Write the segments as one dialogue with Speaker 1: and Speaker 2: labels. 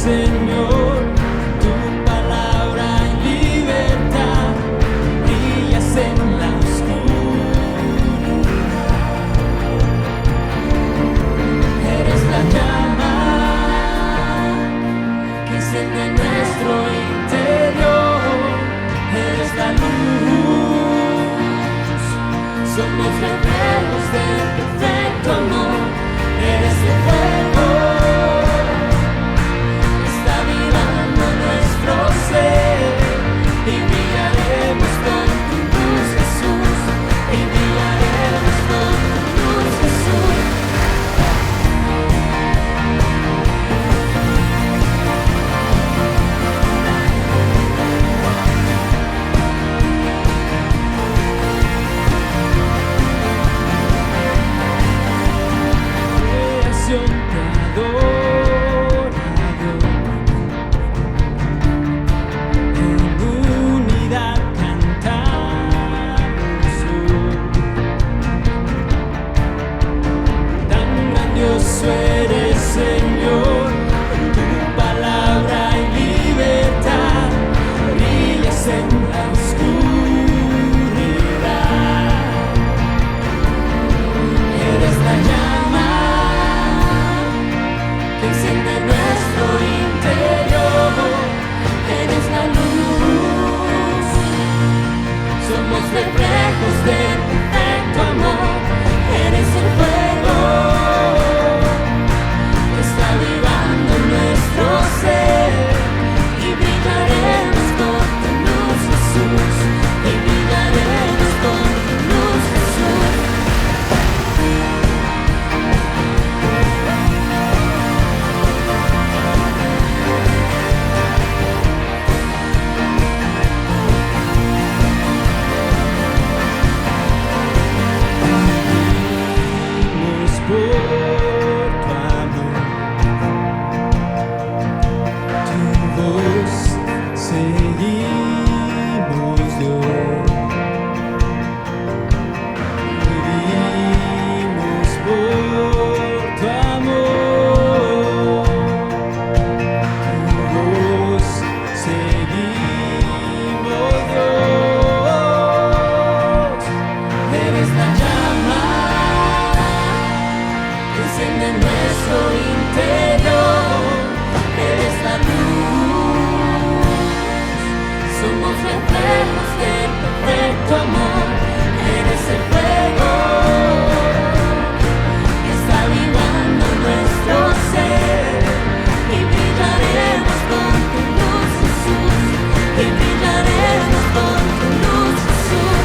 Speaker 1: Señor, tu palabra en libertad, brillas en la oscuridad. Eres la llama que enciende nuestro interior, eres la luz, somos reflejos del perfecto amor, eres el fuego. Y brillaremos con tu luz, Jesús, y brillaremos con tu luz, Jesús. Creación te adora, Dios. Eres, Señor, tu palabra y libertad, brillas en la oscuridad. Eres la llama que enciende nuestro interior, eres la luz, somos reflejos del perfecto amor, eres el fuego. Avivando nuestro ser y brillaremos con tu luz, Jesús, y brillaremos con tu luz, Jesús. Vivimos por tu amor. Seguimos, Dios, vivimos por tu amor, tu voz seguimos, Dios, eres la llama que enciende nuestro interior, eres la luz. Somos reflejos del perfecto amor, eres el fuego que está avivando nuestro ser y brillaremos con tu luz, Jesús, y brillaremos con tu luz, Jesús.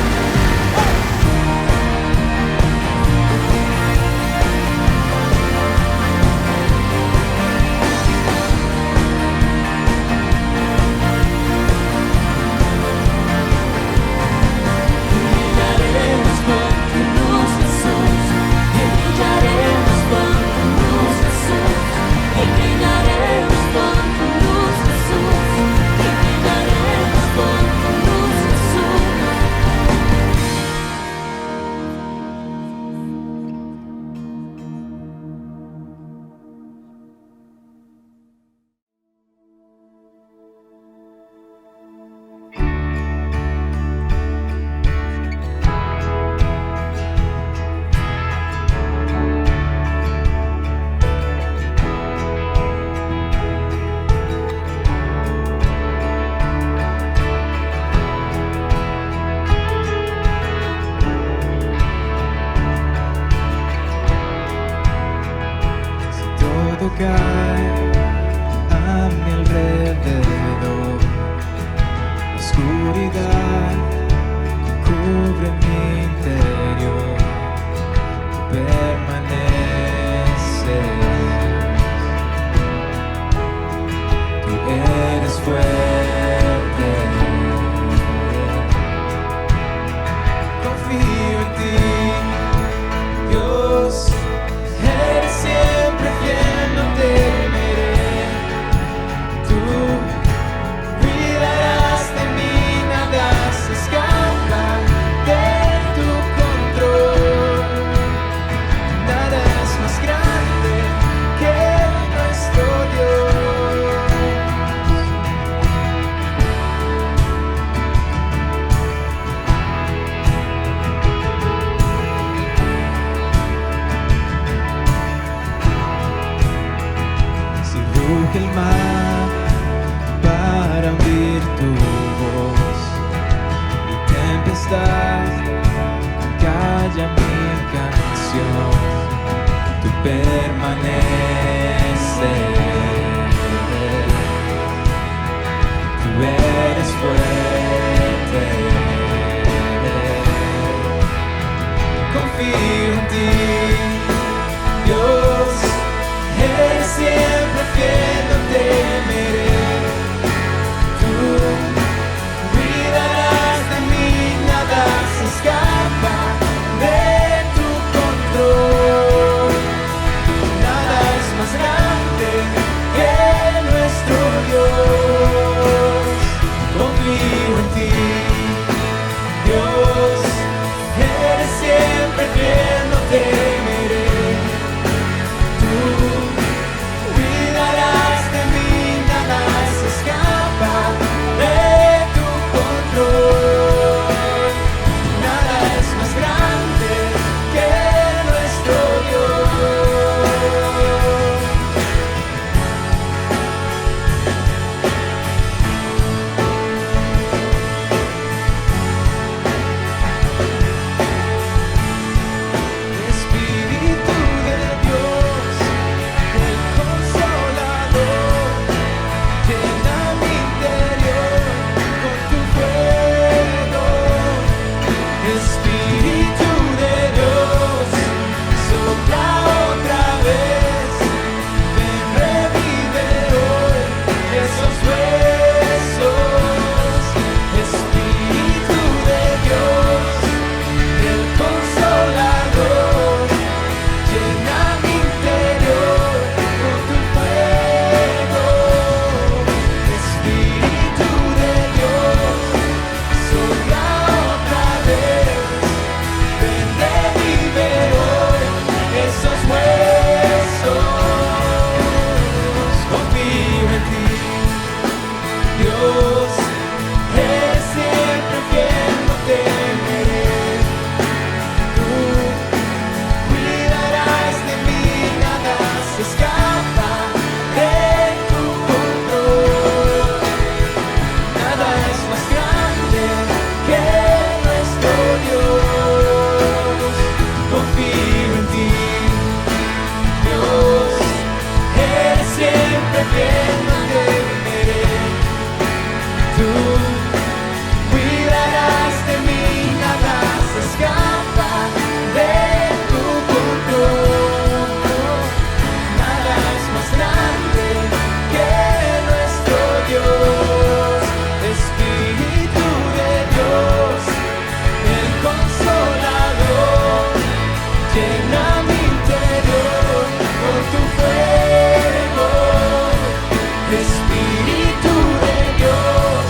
Speaker 2: Cae a mi alrededor, la oscuridad cubre mi interior, tú permaneces, tú eres fuerte, confío en ti, Dios, eres siempre fiel. No temeré, tú cuidarás de mí, nada se escapa de tu control, nada es más grande que nuestro Dios. ruge el mar para hundir tu voz y tempestad calla mi canción. Tú permaneces, tú eres fuerte. Confío en ti, Dios, eres siempre fiel, no temeré. Tú cuidarás de mí, nada se escapa de tu control. Nada es más grande que nuestro Dios. Confío en ti, Dios, eres siempre fiel, no temeré. Tú cuidarás de mí, nada se escapa de tu control. Nada es más grande que nuestro Dios. Espíritu de Dios, el Consolador, llena mi interior con tu fuego. Espíritu de Dios, sopla otra vez, ven, revive hoy esos huesos. Espíritu de Dios, el Consolador, llena mi interior con tu fuego. Espíritu de Dios, sopla otra vez, ven, revive hoy esos huesos. Confío en ti, Dios, eres siempre fiel, no temeré. Tú cuidarás de mí, nada se escapa de tu control. Nada es más grande que nuestro Dios. Confío en ti, Dios, eres siempre fiel, no temeré. Tú cuidarás de mí, nada se escapa de tu control. Nada es más grande que nuestro Dios. Espíritu de Dios, el Consolador, llena mi interior con tu fuego. Espíritu de Dios,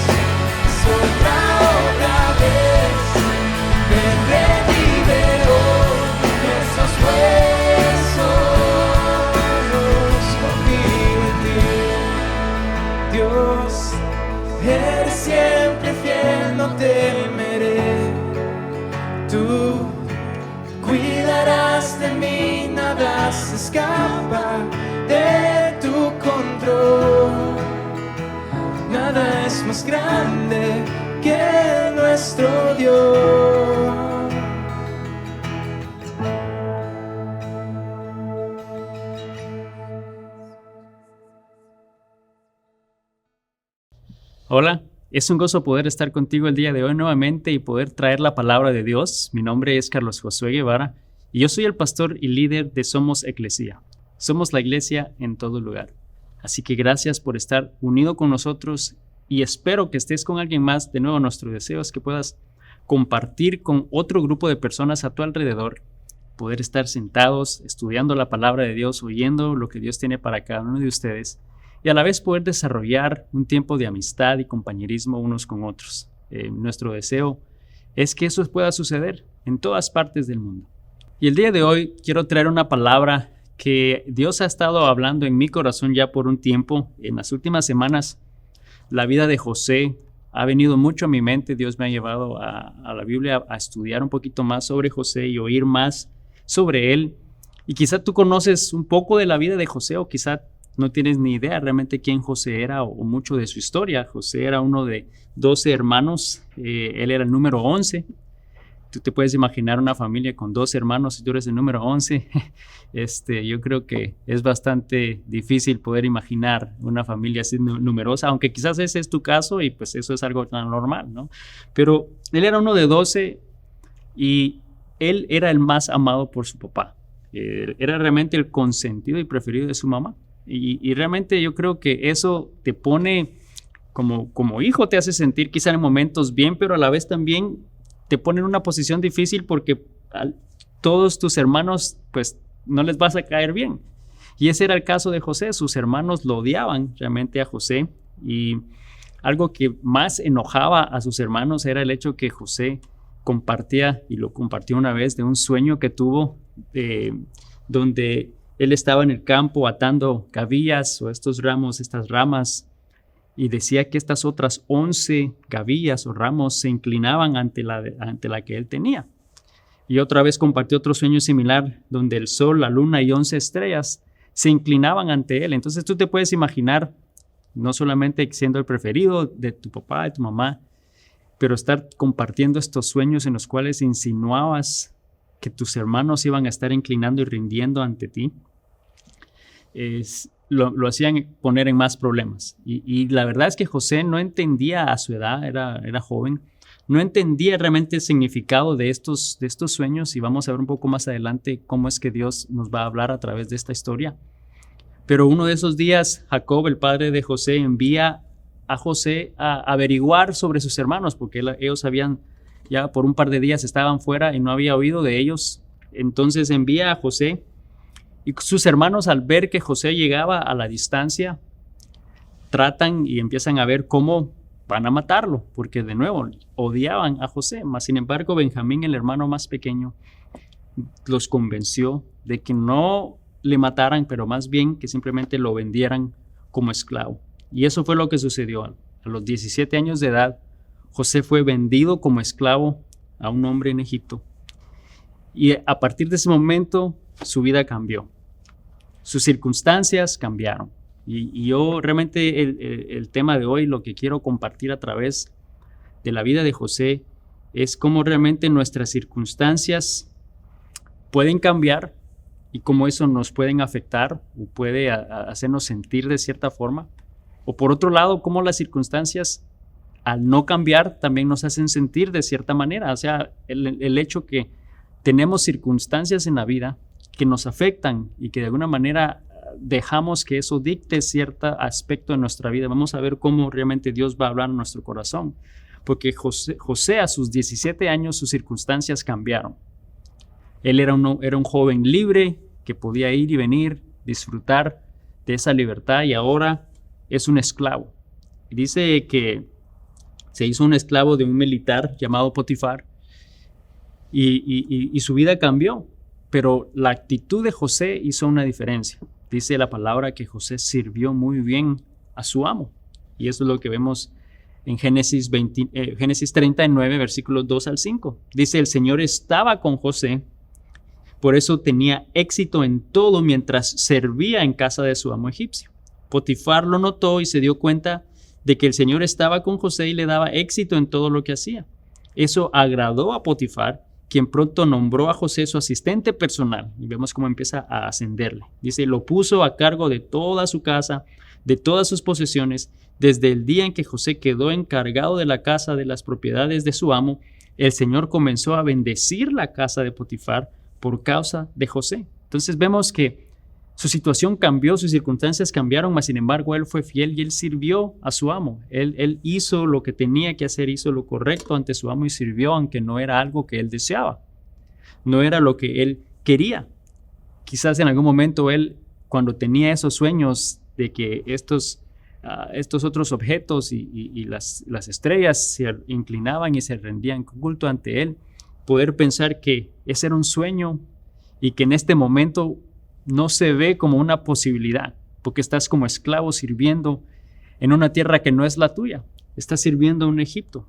Speaker 2: sopla otra vez, ven, revive hoy esos huesos. Confío en ti, Dios, eres siempre fiel, no temeré. Tú cuidarás de mí, nada se escapa de tu control. Nada es más grande que nuestro Dios.
Speaker 3: Hola, es un gozo poder estar contigo el día de hoy nuevamente y poder traer la palabra de Dios. Mi nombre es Carlos Josué Guevara y yo soy el pastor y líder de Somos Eclesia. Somos la iglesia en todo lugar. Así que gracias por estar unido con nosotros y espero que estés con alguien más. De nuevo, nuestro deseo es que puedas compartir con otro grupo de personas a tu alrededor, poder estar sentados estudiando la palabra de Dios, oyendo lo que Dios tiene para cada uno de ustedes y a la vez poder desarrollar un tiempo de amistad y compañerismo unos con otros. Nuestro deseo es que eso pueda suceder en todas partes del mundo. Y el día de hoy quiero traer una palabra que Dios ha estado hablando en mi corazón ya por un tiempo. En las últimas semanas, la vida de José ha venido mucho a mi mente. Dios me ha llevado a la Biblia a estudiar un poquito más sobre José y oír más sobre él. Y quizá tú conoces un poco de la vida de José o quizá no tienes ni idea realmente quién José era o mucho de su historia. José era uno de 12 hermanos, él era el número 11. Tú te puedes imaginar una familia con 12 hermanos y tú eres el número 11. Yo creo que es bastante difícil poder imaginar una familia así numerosa, aunque quizás ese es tu caso y pues eso es algo tan normal, ¿no? Pero él era uno de 12 y él era el más amado por su papá. Era realmente el consentido y preferido de su mamá. Y realmente yo creo que eso te pone como hijo, te hace sentir quizá en momentos bien, pero a la vez también te pone en una posición difícil porque a todos tus hermanos pues no les vas a caer bien. Y ese era el caso de José. Sus hermanos lo odiaban realmente a José, y algo que más enojaba a sus hermanos era el hecho que José compartía, y lo compartió una vez, de un sueño que tuvo donde él estaba en el campo atando gavillas o estas ramas, y decía que estas otras 11 gavillas o ramos se inclinaban ante la que él tenía. Y otra vez compartió otro sueño similar donde el sol, la luna y 11 estrellas se inclinaban ante él. Entonces tú te puedes imaginar, no solamente siendo el preferido de tu papá, de tu mamá, pero estar compartiendo estos sueños en los cuales insinuabas que tus hermanos iban a estar inclinando y rindiendo ante ti, lo hacían poner en más problemas. Y la verdad es que José no entendía a su edad, era joven, no entendía realmente el significado de estos sueños, y vamos a ver un poco más adelante cómo es que Dios nos va a hablar a través de esta historia. Pero uno de esos días, Jacob, el padre de José, envía a José a averiguar sobre sus hermanos, porque ellos habían, ya por un par de días estaban fuera y no había oído de ellos. Entonces envía a José, y sus hermanos, al ver que José llegaba a la distancia, tratan y empiezan a ver cómo van a matarlo, porque de nuevo odiaban a José. Mas sin embargo, Benjamín, el hermano más pequeño, los convenció de que no le mataran, pero más bien que simplemente lo vendieran como esclavo. Y eso fue lo que sucedió. A los 17 años de edad, José fue vendido como esclavo a un hombre en Egipto. Y a partir de ese momento, su vida cambió. Sus circunstancias cambiaron. Y yo realmente el tema de hoy, lo que quiero compartir a través de la vida de José, es cómo realmente nuestras circunstancias pueden cambiar y cómo eso nos pueden afectar o puede hacernos sentir de cierta forma. O por otro lado, cómo las circunstancias, al no cambiar, también nos hacen sentir de cierta manera. O sea, el hecho que tenemos circunstancias en la vida que nos afectan y que de alguna manera dejamos que eso dicte cierto aspecto de nuestra vida. Vamos a ver cómo realmente Dios va a hablar en nuestro corazón. Porque José a sus 17 años, sus circunstancias cambiaron. Él era un joven libre que podía ir y venir, disfrutar de esa libertad, y ahora es un esclavo. Dice que se hizo un esclavo de un militar llamado Potifar, y su vida cambió. Pero la actitud de José hizo una diferencia. Dice la palabra que José sirvió muy bien a su amo. Y eso es lo que vemos en Génesis 39, versículos 2 al 5. Dice: el Señor estaba con José, por eso tenía éxito en todo mientras servía en casa de su amo egipcio. Potifar lo notó y se dio cuenta de que el Señor estaba con José y le daba éxito en todo lo que hacía. Eso agradó a Potifar, quien pronto nombró a José su asistente personal, y vemos cómo empieza a ascenderle. Dice: lo puso a cargo de toda su casa, de todas sus posesiones. Desde el día en que José quedó encargado de la casa, de las propiedades de su amo, el Señor comenzó a bendecir la casa de Potifar por causa de José. Entonces vemos que su situación cambió, sus circunstancias cambiaron, mas sin embargo él fue fiel y él sirvió a su amo. Él hizo lo que tenía que hacer, hizo lo correcto ante su amo y sirvió, aunque no era algo que él deseaba, no era lo que él quería. Quizás en algún momento él, cuando tenía esos sueños de que estos otros objetos y las estrellas se inclinaban y se rendían culto ante él, poder pensar que ese era un sueño y que en este momento no se ve como una posibilidad, porque estás como esclavo sirviendo en una tierra que no es la tuya. Estás sirviendo en Egipto.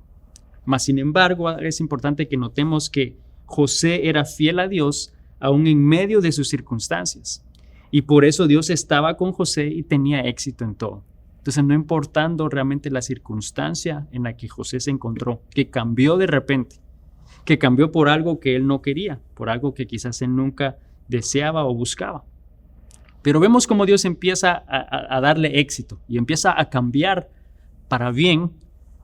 Speaker 3: Mas sin embargo, es importante que notemos que José era fiel a Dios aún en medio de sus circunstancias. Y por eso Dios estaba con José y tenía éxito en todo. Entonces, no importando realmente la circunstancia en la que José se encontró, que cambió de repente, que cambió por algo que él no quería, por algo que quizás él nunca deseaba o buscaba. Pero vemos cómo Dios empieza a darle éxito y empieza a cambiar para bien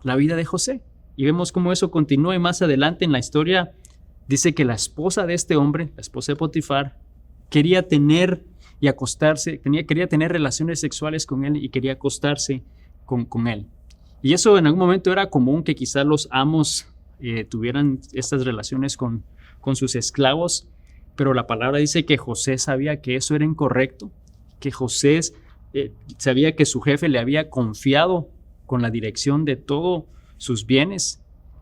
Speaker 3: la vida de José. Y vemos cómo eso continúa y más adelante en la historia dice que la esposa de este hombre, la esposa de Potifar, quería tener y acostarse, quería tener relaciones sexuales con él y quería acostarse con él. Y eso en algún momento era común que quizás los amos tuvieran estas relaciones con sus esclavos, pero la palabra dice que José sabía que eso era incorrecto, que José sabía que su jefe le había confiado con la dirección de todos sus bienes,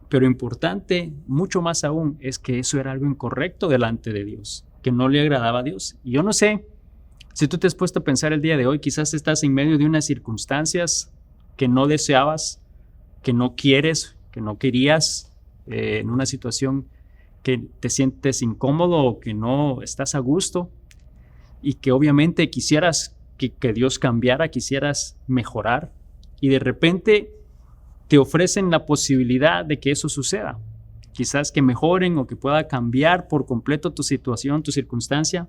Speaker 3: pero importante, mucho más aún, es que eso era algo incorrecto delante de Dios, que no le agradaba a Dios. Y yo no sé si tú te has puesto a pensar el día de hoy, quizás estás en medio de unas circunstancias que no deseabas, que no quieres, que no querías, en una situación que te sientes incómodo o que no estás a gusto y que obviamente quisieras que Dios cambiara, quisieras mejorar y de repente te ofrecen la posibilidad de que eso suceda. Quizás que mejoren o que pueda cambiar por completo tu situación, tu circunstancia,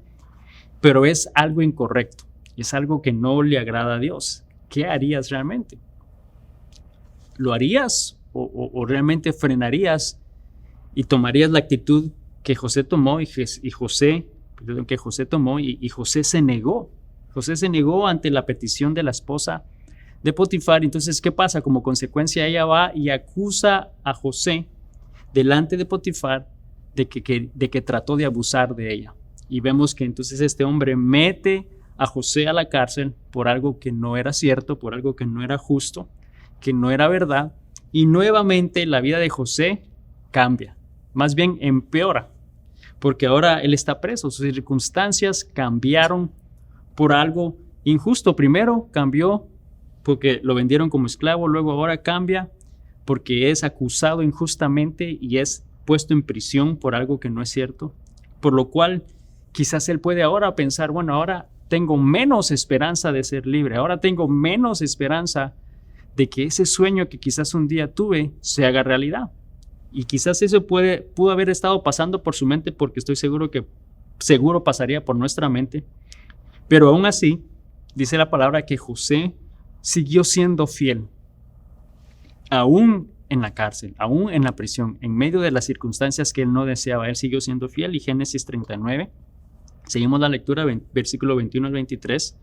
Speaker 3: pero es algo incorrecto, es algo que no le agrada a Dios. ¿Qué harías realmente? ¿Lo harías o realmente frenarías y tomarías la actitud que José tomó y José se negó? José se negó ante la petición de la esposa de Potifar. Entonces, ¿qué pasa? Como consecuencia, ella va y acusa a José delante de Potifar de que trató de abusar de ella. Y vemos que entonces este hombre mete a José a la cárcel por algo que no era cierto, por algo que no era justo, que no era verdad. Y nuevamente la vida de José cambia, más bien empeora, porque ahora él está preso. Sus circunstancias cambiaron por algo injusto. Primero cambió porque lo vendieron como esclavo, luego ahora cambia porque es acusado injustamente y es puesto en prisión por algo que no es cierto, por lo cual quizás él puede ahora pensar, bueno, ahora tengo menos esperanza de ser libre, ahora tengo menos esperanza de que ese sueño que quizás un día tuve se haga realidad. Y quizás eso pudo haber estado pasando por su mente, porque estoy seguro que pasaría por nuestra mente. Pero aún así, dice la palabra que José siguió siendo fiel, aún en la cárcel, aún en la prisión, en medio de las circunstancias que él no deseaba, él siguió siendo fiel. Y Génesis 39, seguimos la lectura, versículo 21 al 23,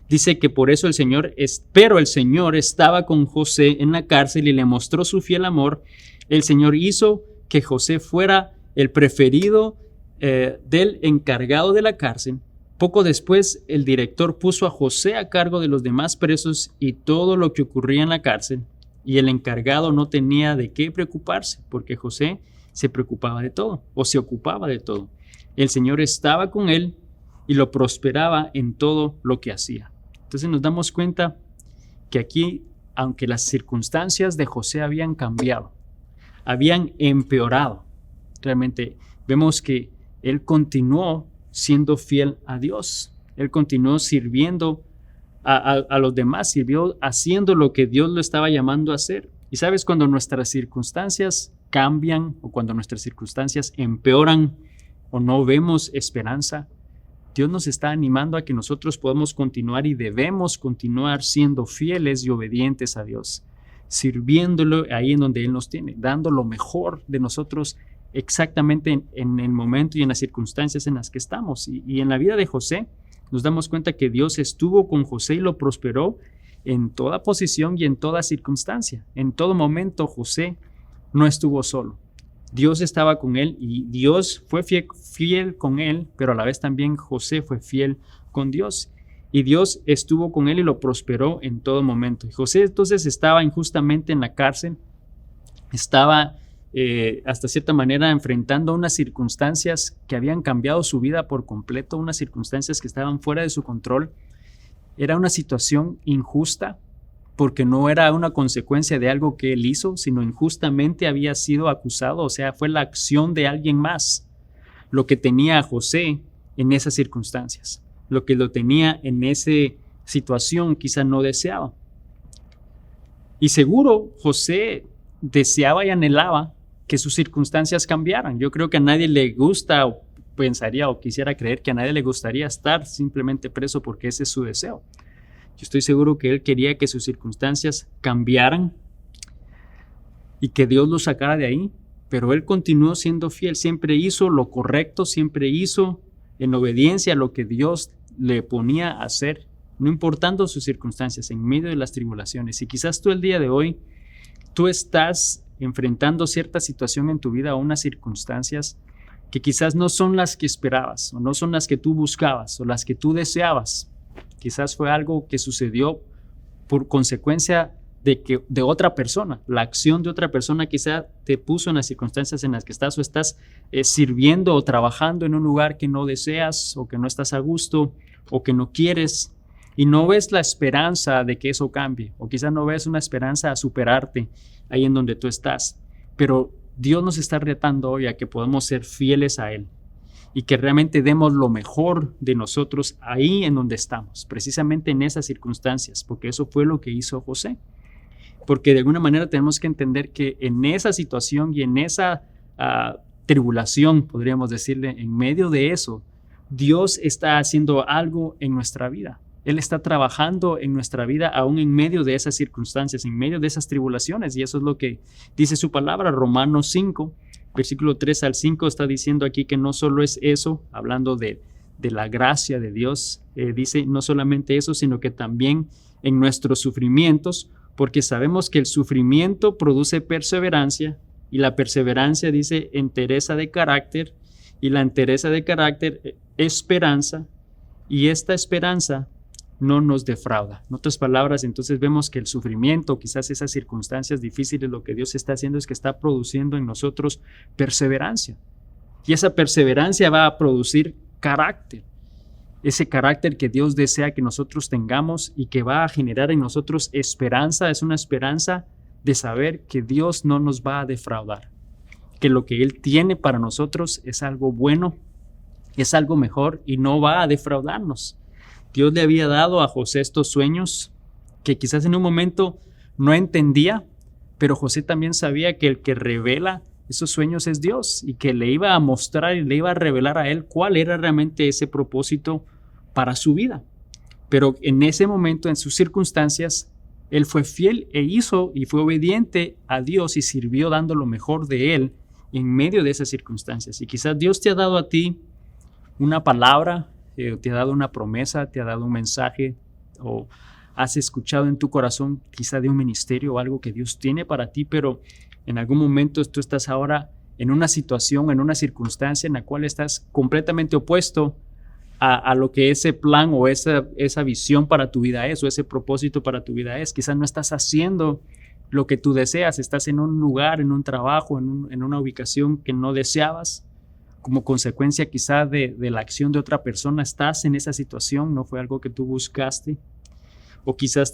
Speaker 3: dice que por eso el Señor estaba con José en la cárcel y le mostró su fiel amor. El Señor hizo que José fuera el preferido del encargado de la cárcel. Poco después, el director puso a José a cargo de los demás presos y todo lo que ocurría en la cárcel, y el encargado no tenía de qué preocuparse, porque José se preocupaba de todo, o se ocupaba de todo. El Señor estaba con él y lo prosperaba en todo lo que hacía. Entonces nos damos cuenta que aquí, aunque las circunstancias de José habían cambiado, habían empeorado, realmente vemos que él continuó siendo fiel a Dios. Él continuó sirviendo a los demás, sirvió haciendo lo que Dios lo estaba llamando a hacer. Y sabes, cuando nuestras circunstancias cambian o cuando nuestras circunstancias empeoran o no vemos esperanza, Dios nos está animando a que nosotros podamos continuar y debemos continuar siendo fieles y obedientes a Dios, sirviéndolo ahí en donde Él nos tiene, dando lo mejor de nosotros exactamente en el momento y en las circunstancias en las que estamos. Y en la vida de José nos damos cuenta que Dios estuvo con José y lo prosperó en toda posición y en toda circunstancia. En todo momento José no estuvo solo. Dios estaba con él y Dios fue fiel con él, pero a la vez también José fue fiel con Dios. Y Dios estuvo con él y lo prosperó en todo momento. Y José entonces estaba injustamente en la cárcel, estaba hasta cierta manera enfrentando unas circunstancias que habían cambiado su vida por completo, unas circunstancias que estaban fuera de su control. Era una situación injusta porque no era una consecuencia de algo que él hizo, sino injustamente había sido acusado, o sea, fue la acción de alguien más lo que tenía a José en esas circunstancias. lo que lo tenía en esa situación quizás no deseaba. Y seguro José deseaba y anhelaba que sus circunstancias cambiaran. Yo creo que a nadie le gusta o pensaría o quisiera creer que a nadie le gustaría estar simplemente preso porque ese es su deseo. Yo estoy seguro que él quería que sus circunstancias cambiaran y que Dios lo sacara de ahí, pero él continuó siendo fiel, siempre hizo lo correcto, siempre hizo en obediencia a lo que Dios le ponía a hacer, no importando sus circunstancias, en medio de las tribulaciones. Y quizás tú el día de hoy, tú estás enfrentando cierta situación en tu vida o unas circunstancias que quizás no son las que esperabas, o no son las que tú buscabas, o las que tú deseabas. Quizás fue algo que sucedió por consecuencia de otra persona. La acción de otra persona quizá te puso en las circunstancias en las que estás, o estás sirviendo o trabajando en un lugar que no deseas, o que no estás a gusto, o que no quieres, y no ves la esperanza de que eso cambie, o quizás no ves una esperanza a superarte ahí en donde tú estás. Pero Dios nos está retando hoy a que podamos ser fieles a Él y que realmente demos lo mejor de nosotros ahí en donde estamos, precisamente en esas circunstancias, porque eso fue lo que hizo José. Porque de alguna manera tenemos que entender que en esa situación y en esa tribulación, podríamos decirle, en medio de eso, Dios está haciendo algo en nuestra vida. Él está trabajando en nuestra vida aún en medio de esas circunstancias, en medio de esas tribulaciones, y eso es lo que dice su palabra. Romanos 5, versículo 3 al 5 está diciendo aquí que no solo es eso, hablando de la gracia de Dios, dice no solamente eso, sino que también en nuestros sufrimientos, porque sabemos que el sufrimiento produce perseverancia, y la perseverancia, dice, entereza de carácter, y la entereza de carácter, esperanza, y esta esperanza no nos defrauda. En otras palabras, entonces vemos que el sufrimiento, quizás esas circunstancias difíciles, lo que Dios está haciendo es que está produciendo en nosotros perseverancia. Y esa perseverancia va a producir carácter. Ese carácter que Dios desea que nosotros tengamos y que va a generar en nosotros esperanza, es una esperanza de saber que Dios no nos va a defraudar, que lo que Él tiene para nosotros es algo bueno, es algo mejor y no va a defraudarnos. Dios le había dado a José estos sueños que quizás en un momento no entendía, pero José también sabía que el que revela esos sueños es Dios y que le iba a mostrar y le iba a revelar a él cuál era realmente ese propósito para su vida. Pero en ese momento, en sus circunstancias, él fue fiel e hizo y fue obediente a Dios y sirvió dando lo mejor de él en medio de esas circunstancias. Y quizás Dios te ha dado a ti una palabra, te ha dado una promesa, te ha dado un mensaje, o has escuchado en tu corazón quizá de un ministerio o algo que Dios tiene para ti, pero en algún momento tú estás ahora en una situación, en una circunstancia en la cual estás completamente opuesto a lo que ese plan o esa visión para tu vida es, o ese propósito para tu vida es. Quizás no estás haciendo lo que tú deseas, estás en un lugar, en un trabajo, en una ubicación que no deseabas. Como consecuencia quizá de la acción de otra persona, estás en esa situación, no fue algo que tú buscaste. O quizás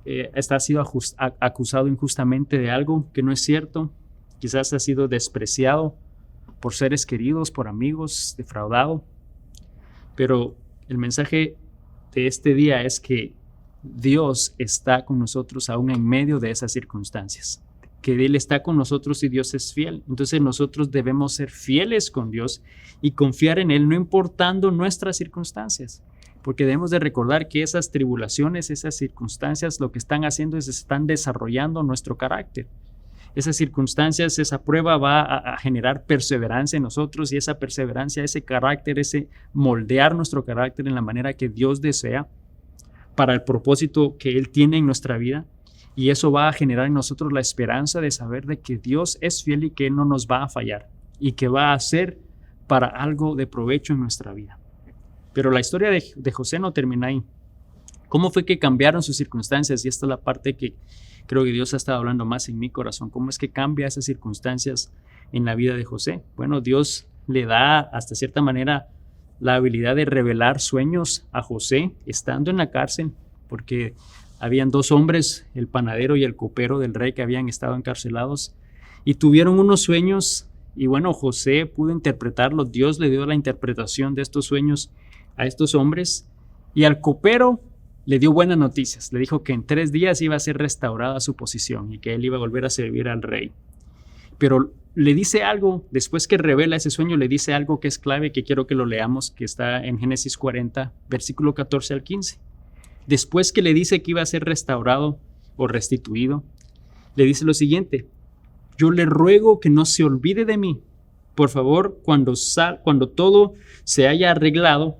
Speaker 3: estás sido acusado injustamente de algo que no es cierto. Quizás has sido despreciado por seres queridos, por amigos, defraudado. Pero el mensaje de este día es que Dios está con nosotros aún en medio de esas circunstancias, que Él está con nosotros y Dios es fiel. Entonces nosotros debemos ser fieles con Dios y confiar en Él, no importando nuestras circunstancias, porque debemos de recordar que esas tribulaciones, esas circunstancias, lo que están haciendo es están desarrollando nuestro carácter. Esas circunstancias, esa prueba va a generar perseverancia en nosotros, y esa perseverancia, ese carácter, ese moldear nuestro carácter en la manera que Dios desea para el propósito que Él tiene en nuestra vida. Y eso va a generar en nosotros la esperanza de saber de que Dios es fiel y que Él no nos va a fallar y que va a hacer para algo de provecho en nuestra vida. Pero la historia de José no termina ahí. ¿Cómo fue que cambiaron sus circunstancias? Y esta es la parte que creo que Dios ha estado hablando más en mi corazón. ¿Cómo es que cambia esas circunstancias en la vida de José? Bueno, Dios le da hasta cierta manera la habilidad de revelar sueños a José estando en la cárcel, porque habían dos hombres, el panadero y el copero del rey, que habían estado encarcelados y tuvieron unos sueños, y bueno, José pudo interpretarlos. Dios le dio la interpretación de estos sueños a estos hombres y al copero le dio buenas noticias. Le dijo que en 3 días iba a ser restaurada su posición y que él iba a volver a servir al rey. Pero le dice algo, después que revela ese sueño, le dice algo que es clave, que quiero que lo leamos, que está en Génesis 40, versículo 14 al 15. Después que le dice que iba a ser restaurado o restituido, le dice lo siguiente: yo le ruego que no se olvide de mí. Por favor, cuando todo se haya arreglado,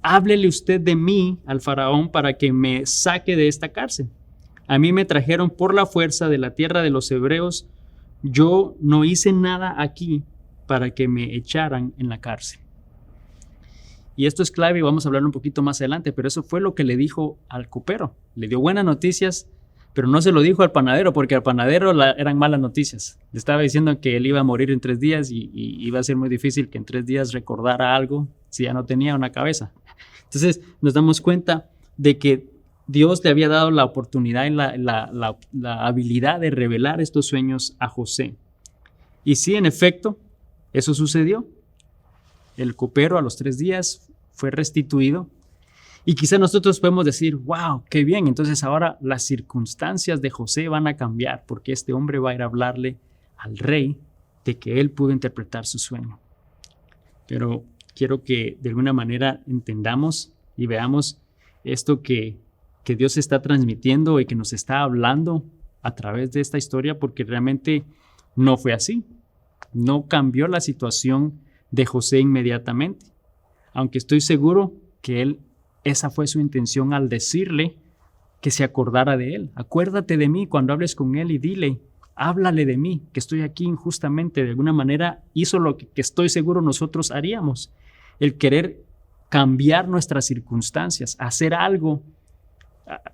Speaker 3: háblele usted de mí al faraón para que me saque de esta cárcel. A mí me trajeron por la fuerza de la tierra de los hebreos. Yo no hice nada aquí para que me echaran en la cárcel. Y esto es clave y vamos a hablar un poquito más adelante, pero eso fue lo que le dijo al copero. Le dio buenas noticias, pero no se lo dijo al panadero, porque al panadero eran malas noticias. Le estaba diciendo que él iba a morir en 3 días y iba a ser muy difícil que en 3 días recordara algo si ya no tenía una cabeza. Entonces nos damos cuenta de que Dios le había dado la oportunidad y la habilidad de revelar estos sueños a José. Y sí, en efecto, eso sucedió. El copero a los 3 días fue restituido. Y quizá nosotros podemos decir, wow, qué bien, entonces ahora las circunstancias de José van a cambiar porque este hombre va a ir a hablarle al rey de que él pudo interpretar su sueño. Pero quiero que de alguna manera entendamos y veamos esto que Dios está transmitiendo y que nos está hablando a través de esta historia, porque realmente no fue así. No cambió la situación de José inmediatamente, aunque estoy seguro que esa fue su intención al decirle que se acordara de él. Acuérdate de mí cuando hables con él y dile, háblale de mí, que estoy aquí injustamente. De alguna manera hizo lo que estoy seguro nosotros haríamos, el querer cambiar nuestras circunstancias, hacer algo,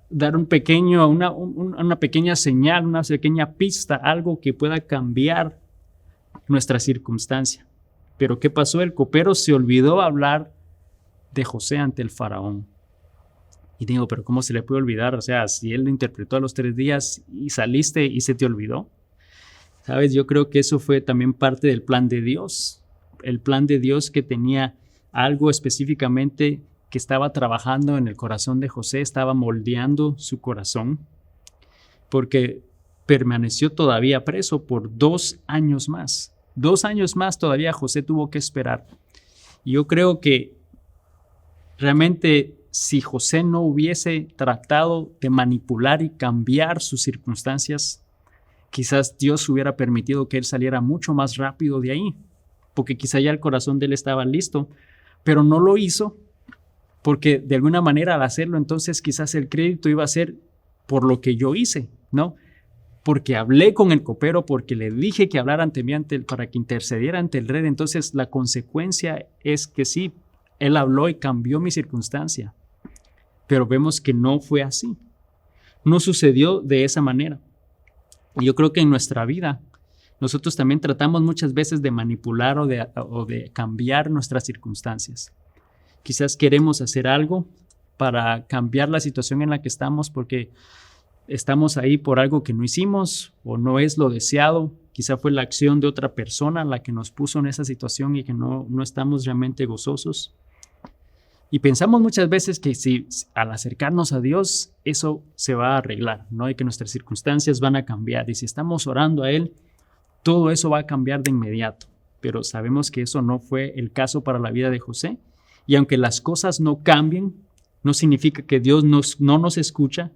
Speaker 3: dar una pequeña señal, una pequeña pista, algo que pueda cambiar nuestra circunstancia. Pero ¿qué pasó? El copero se olvidó hablar de José ante el faraón. Y digo, pero ¿cómo se le puede olvidar? O sea, si él lo interpretó a los 3 días y saliste y se te olvidó. ¿Sabes? Yo creo que eso fue también parte del plan de Dios. El plan de Dios que tenía algo específicamente que estaba trabajando en el corazón de José, estaba moldeando su corazón, porque permaneció todavía preso por 2 años más. 2 años más todavía José tuvo que esperar. Y yo creo que realmente si José no hubiese tratado de manipular y cambiar sus circunstancias, quizás Dios hubiera permitido que él saliera mucho más rápido de ahí, porque quizá ya el corazón de él estaba listo, pero no lo hizo, porque de alguna manera al hacerlo entonces quizás el crédito iba a ser por lo que yo hice, ¿no? Porque hablé con el copero, porque le dije que hablara ante mí para que intercediera ante el rey. Entonces la consecuencia es que sí, él habló y cambió mi circunstancia. Pero vemos que no fue así. No sucedió de esa manera. Y yo creo que en nuestra vida nosotros también tratamos muchas veces de manipular o de cambiar nuestras circunstancias. Quizás queremos hacer algo para cambiar la situación en la que estamos porque estamos ahí por algo que no hicimos o no es lo deseado. Quizá fue la acción de otra persona la que nos puso en esa situación y que no estamos realmente gozosos. Y pensamos muchas veces que si al acercarnos a Dios eso se va a arreglar, ¿no? Y que nuestras circunstancias van a cambiar. Y si estamos orando a Él, todo eso va a cambiar de inmediato. Pero sabemos que eso no fue el caso para la vida de José. Y aunque las cosas no cambien, no significa que Dios no nos escucha.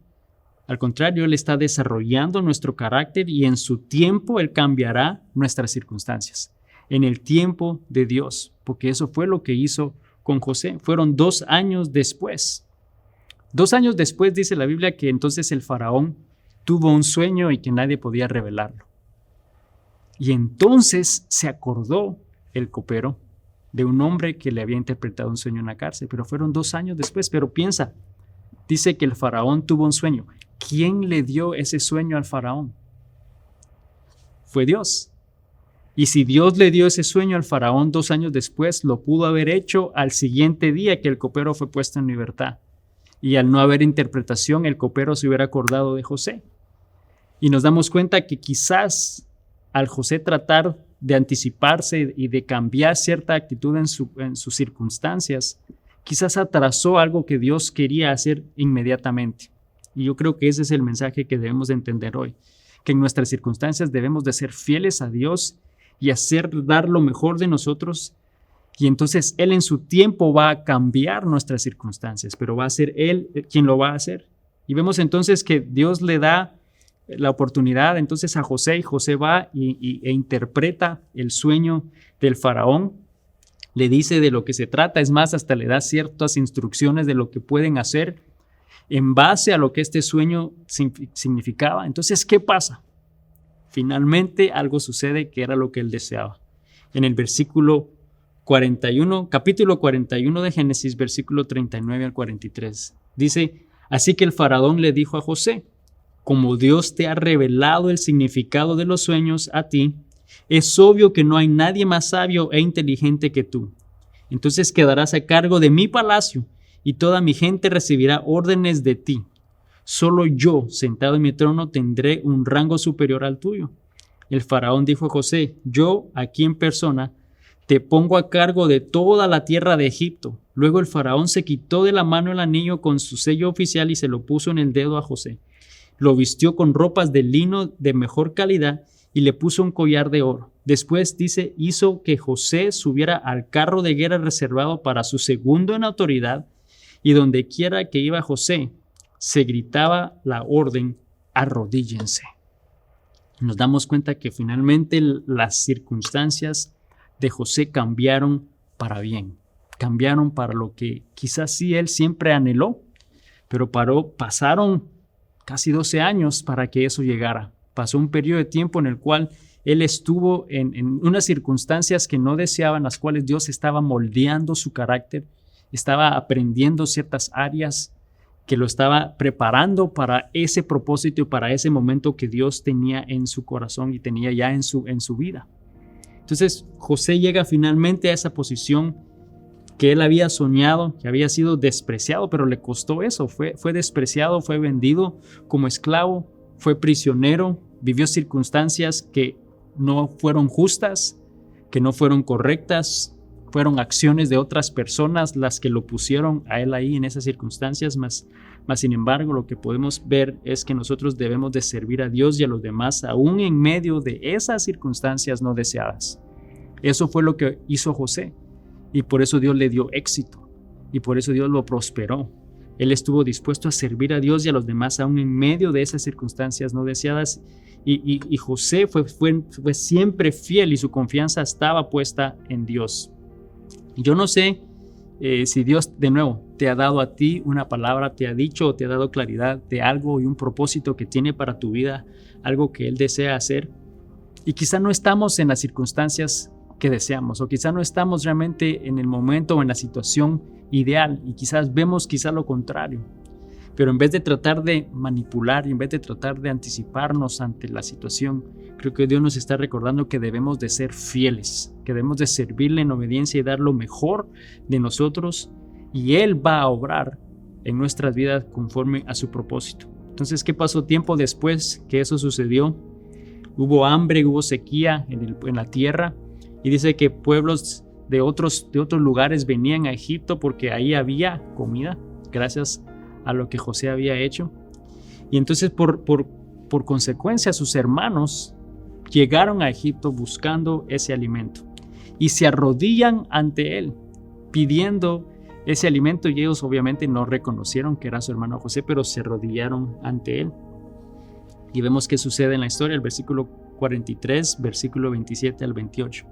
Speaker 3: Al contrario, Él está desarrollando nuestro carácter y en su tiempo Él cambiará nuestras circunstancias. En el tiempo de Dios, porque eso fue lo que hizo con José. Fueron 2 años después. 2 años después dice la Biblia que entonces el faraón tuvo un sueño y que nadie podía revelarlo. Y entonces se acordó el copero de un hombre que le había interpretado un sueño en la cárcel, pero fueron 2 años después. Pero piensa, dice que el faraón tuvo un sueño. ¿Quién le dio ese sueño al faraón? Fue Dios. Y si Dios le dio ese sueño al faraón 2 años después, lo pudo haber hecho al siguiente día que el copero fue puesto en libertad. Y al no haber interpretación, el copero se hubiera acordado de José. Y nos damos cuenta que quizás al José tratar de anticiparse y de cambiar cierta actitud en sus circunstancias, quizás atrasó algo que Dios quería hacer inmediatamente. Y yo creo que ese es el mensaje que debemos de entender hoy, que en nuestras circunstancias debemos de ser fieles a Dios y dar lo mejor de nosotros. Y entonces Él en su tiempo va a cambiar nuestras circunstancias, pero va a ser Él quien lo va a hacer. Y vemos entonces que Dios le da la oportunidad entonces a José, y José va e interpreta el sueño del faraón, le dice de lo que se trata, es más, hasta le da ciertas instrucciones de lo que pueden hacer en base a lo que este sueño significaba. Entonces, ¿qué pasa? Finalmente algo sucede que era lo que él deseaba. En el versículo 41, capítulo 41 de Génesis, versículo 39 al 43, dice: así que el faraón le dijo a José: como Dios te ha revelado el significado de los sueños a ti, es obvio que no hay nadie más sabio e inteligente que tú. Entonces quedarás a cargo de mi palacio y toda mi gente recibirá órdenes de ti. Solo yo, sentado en mi trono, tendré un rango superior al tuyo. El faraón dijo a José: yo, aquí en persona, te pongo a cargo de toda la tierra de Egipto. Luego el faraón se quitó de la mano el anillo con su sello oficial y se lo puso en el dedo a José. Lo vistió con ropas de lino de mejor calidad y le puso un collar de oro. Después, dice, hizo que José subiera al carro de guerra reservado para su segundo en autoridad, y donde quiera que iba José, se gritaba la orden: arrodíllense. Nos damos cuenta que finalmente las circunstancias de José cambiaron para bien, cambiaron para lo que quizás sí él siempre anheló, pero pasaron casi 12 años para que eso llegara. Pasó un periodo de tiempo en el cual él estuvo en unas circunstancias que no deseaba, en las cuales Dios estaba moldeando su carácter, estaba aprendiendo ciertas áreas que lo estaba preparando para ese propósito y para ese momento que Dios tenía en su corazón y tenía ya en su vida. Entonces José llega finalmente a esa posición que él había soñado, que había sido despreciado, pero le costó eso. Fue despreciado, fue vendido como esclavo, fue prisionero, vivió circunstancias que no fueron justas, que no fueron correctas, fueron acciones de otras personas las que lo pusieron a él ahí en esas circunstancias, más sin embargo lo que podemos ver es que nosotros debemos de servir a Dios y a los demás aún en medio de esas circunstancias no deseadas. Eso fue lo que hizo José. Y por eso Dios le dio éxito, y por eso Dios lo prosperó. Él estuvo dispuesto a servir a Dios y a los demás aún en medio de esas circunstancias no deseadas. Y José fue siempre fiel y su confianza estaba puesta en Dios. Yo no sé si Dios de nuevo te ha dado a ti una palabra, te ha dicho o te ha dado claridad de algo y un propósito que tiene para tu vida, algo que Él desea hacer. Y quizá no estamos en las circunstancias que deseamos, o quizá no estamos realmente en el momento o en la situación ideal, y quizás vemos lo contrario. Pero en vez de tratar de manipular y en vez de tratar de anticiparnos ante la situación, creo que Dios nos está recordando que debemos de ser fieles, que debemos de servirle en obediencia y dar lo mejor de nosotros, y Él va a obrar en nuestras vidas conforme a su propósito. Entonces, ¿qué pasó tiempo después que eso sucedió? Hubo hambre, hubo sequía en la tierra. Y dice que pueblos de otros lugares venían a Egipto porque ahí había comida, gracias a lo que José había hecho. Y entonces por consecuencia sus hermanos llegaron a Egipto buscando ese alimento y se arrodillan ante él pidiendo ese alimento, y ellos obviamente no reconocieron que era su hermano José, pero se arrodillaron ante él. Y vemos qué sucede en la historia, el versículo 43, versículo 27 al 28.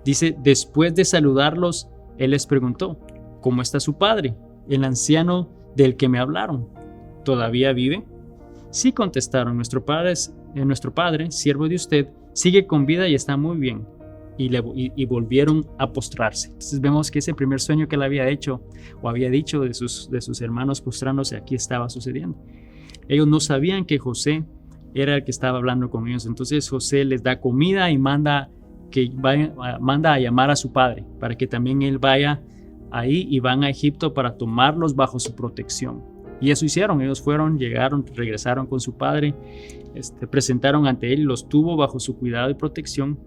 Speaker 3: Dice: después de saludarlos, él les preguntó: ¿cómo está su padre, el anciano del que me hablaron? ¿Todavía vive? Sí, contestaron: nuestro padre, siervo de usted, sigue con vida y está muy bien. Y volvieron a postrarse. Entonces vemos que ese primer sueño que él había hecho o había dicho de sus hermanos postrándose, aquí estaba sucediendo. Ellos no sabían que José era el que estaba hablando con ellos. Entonces José les da comida y manda a llamar a su padre para que también él vaya ahí, y van a Egipto para tomarlos bajo su protección. Y eso hicieron. Ellos regresaron con su padre, presentaron ante él y los tuvo bajo su cuidado y protección.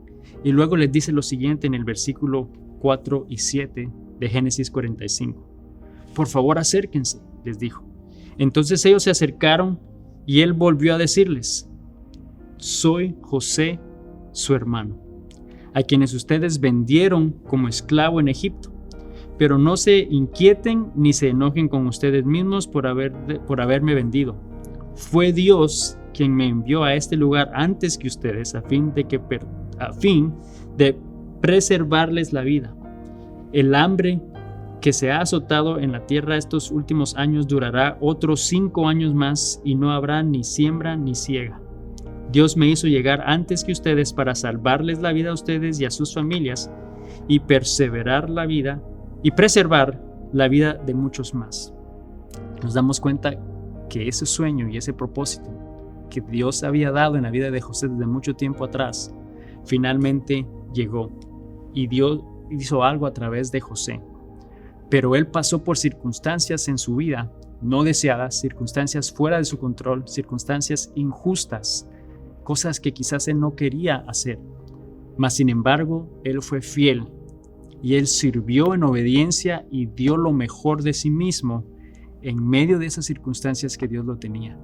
Speaker 3: Y luego les dice lo siguiente en el versículo 4 y 7 de Génesis 45. Por favor, acérquense, les dijo. Entonces ellos se acercaron y él volvió a decirles: soy José, su hermano, a quienes ustedes vendieron como esclavo en Egipto. Pero no se inquieten ni se enojen con ustedes mismos por haberme vendido. Fue Dios quien me envió a este lugar antes que ustedes, a fin de preservarles la vida. El hambre que se ha azotado en la tierra estos últimos años durará otros 5 años más, y no habrá ni siembra ni siega. Dios me hizo llegar antes que ustedes para salvarles la vida a ustedes y a sus familias, y preservar la vida de muchos más. Nos damos cuenta que ese sueño y ese propósito que Dios había dado en la vida de José desde mucho tiempo atrás, finalmente llegó, y Dios hizo algo a través de José. Pero él pasó por circunstancias en su vida no deseadas, circunstancias fuera de su control, circunstancias injustas, cosas que quizás él no quería hacer. Mas sin embargo, él fue fiel y él sirvió en obediencia y dio lo mejor de sí mismo en medio de esas circunstancias que Dios lo tenía.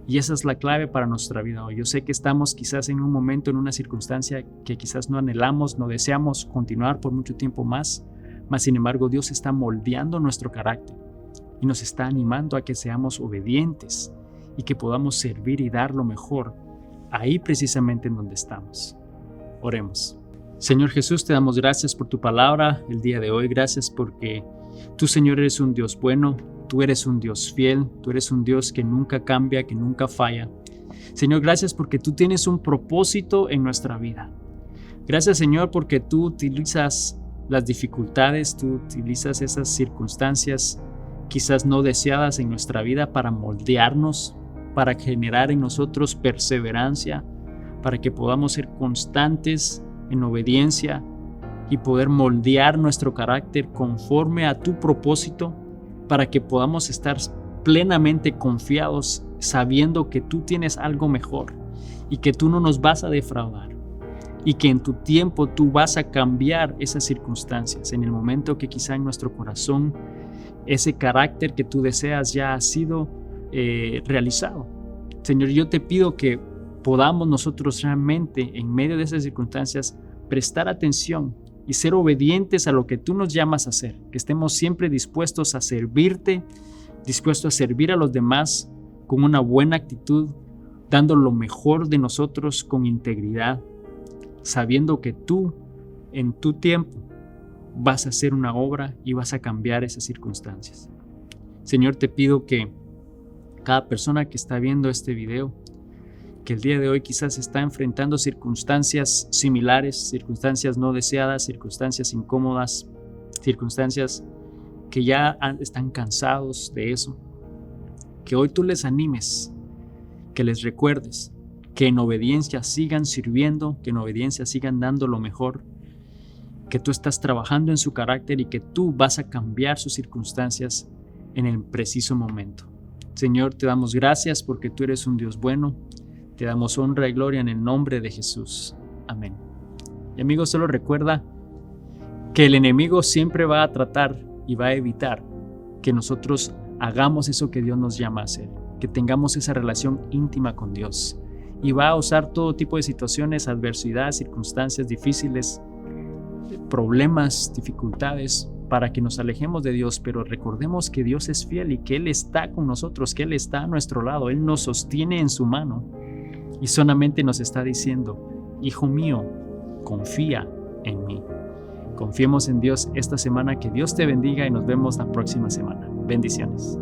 Speaker 3: Y esa es la clave para nuestra vida hoy. Yo sé que estamos quizás en un momento, en una circunstancia que quizás no anhelamos, no deseamos continuar por mucho tiempo más, mas sin embargo Dios está moldeando nuestro carácter y nos está animando a que seamos obedientes y que podamos servir y dar lo mejor ahí precisamente en donde estamos. Oremos. Señor Jesús, te damos gracias por tu palabra el día de hoy. Gracias porque tú, Señor, eres un Dios bueno, tú eres un Dios fiel, tú eres un Dios que nunca cambia, que nunca falla. Señor, gracias porque tú tienes un propósito en nuestra vida. Gracias, Señor, porque tú utilizas las dificultades, tú utilizas esas circunstancias quizás no deseadas en nuestra vida para moldearnos, para generar en nosotros perseverancia, para que podamos ser constantes en obediencia y poder moldear nuestro carácter conforme a tu propósito, para que podamos estar plenamente confiados sabiendo que tú tienes algo mejor y que tú no nos vas a defraudar y que en tu tiempo tú vas a cambiar esas circunstancias en el momento que quizá en nuestro corazón ese carácter que tú deseas ya ha sido realizado. Señor, yo te pido que podamos nosotros realmente en medio de esas circunstancias prestar atención y ser obedientes a lo que tú nos llamas a hacer, que estemos siempre dispuestos a servirte, dispuestos a servir a los demás con una buena actitud, dando lo mejor de nosotros con integridad, sabiendo que tú en tu tiempo vas a hacer una obra y vas a cambiar esas circunstancias. Señor, te pido que cada persona que está viendo este video, que el día de hoy quizás está enfrentando circunstancias similares, circunstancias no deseadas, circunstancias incómodas, circunstancias que ya están cansados de eso, que hoy tú les animes, que les recuerdes que en obediencia sigan sirviendo, que en obediencia sigan dando lo mejor, que tú estás trabajando en su carácter y que tú vas a cambiar sus circunstancias en el preciso momento. Señor, te damos gracias porque tú eres un Dios bueno. Te damos honra y gloria en el nombre de Jesús. Amén. Y amigos, solo recuerda que el enemigo siempre va a tratar y va a evitar que nosotros hagamos eso que Dios nos llama a hacer, que tengamos esa relación íntima con Dios. Y va a usar todo tipo de situaciones, adversidad, circunstancias difíciles, problemas, dificultades, para que nos alejemos de Dios, pero recordemos que Dios es fiel y que Él está con nosotros, que Él está a nuestro lado, Él nos sostiene en su mano y solamente nos está diciendo: hijo mío, confía en mí. Confiemos en Dios esta semana, que Dios te bendiga y nos vemos la próxima semana. Bendiciones.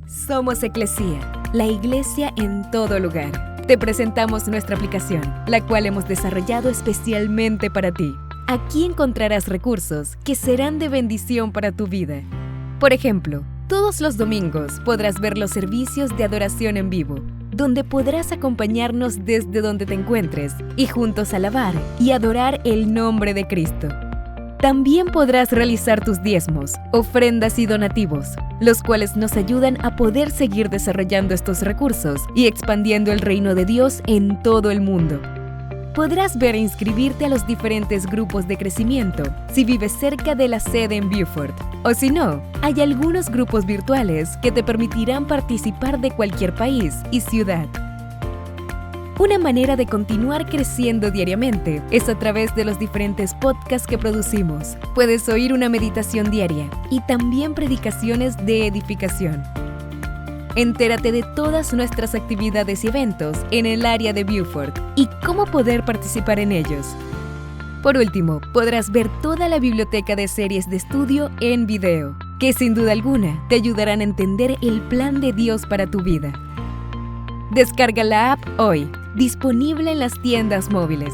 Speaker 4: Somos Eclesía, la iglesia en todo lugar. Te presentamos nuestra aplicación, la cual hemos desarrollado especialmente para ti. Aquí encontrarás recursos que serán de bendición para tu vida. Por ejemplo, todos los domingos podrás ver los servicios de adoración en vivo, donde podrás acompañarnos desde donde te encuentres y juntos alabar y adorar el nombre de Cristo. También podrás realizar tus diezmos, ofrendas y donativos, los cuales nos ayudan a poder seguir desarrollando estos recursos y expandiendo el reino de Dios en todo el mundo. Podrás ver e inscribirte a los diferentes grupos de crecimiento si vives cerca de la sede en Beaufort. O si no, hay algunos grupos virtuales que te permitirán participar de cualquier país y ciudad. Una manera de continuar creciendo diariamente es a través de los diferentes podcasts que producimos. Puedes oír una meditación diaria y también predicaciones de edificación. Entérate de todas nuestras actividades y eventos en el área de Beaufort y cómo poder participar en ellos. Por último, podrás ver toda la biblioteca de series de estudio en video, que sin duda alguna te ayudarán a entender el plan de Dios para tu vida. Descarga la app hoy, disponible en las tiendas móviles.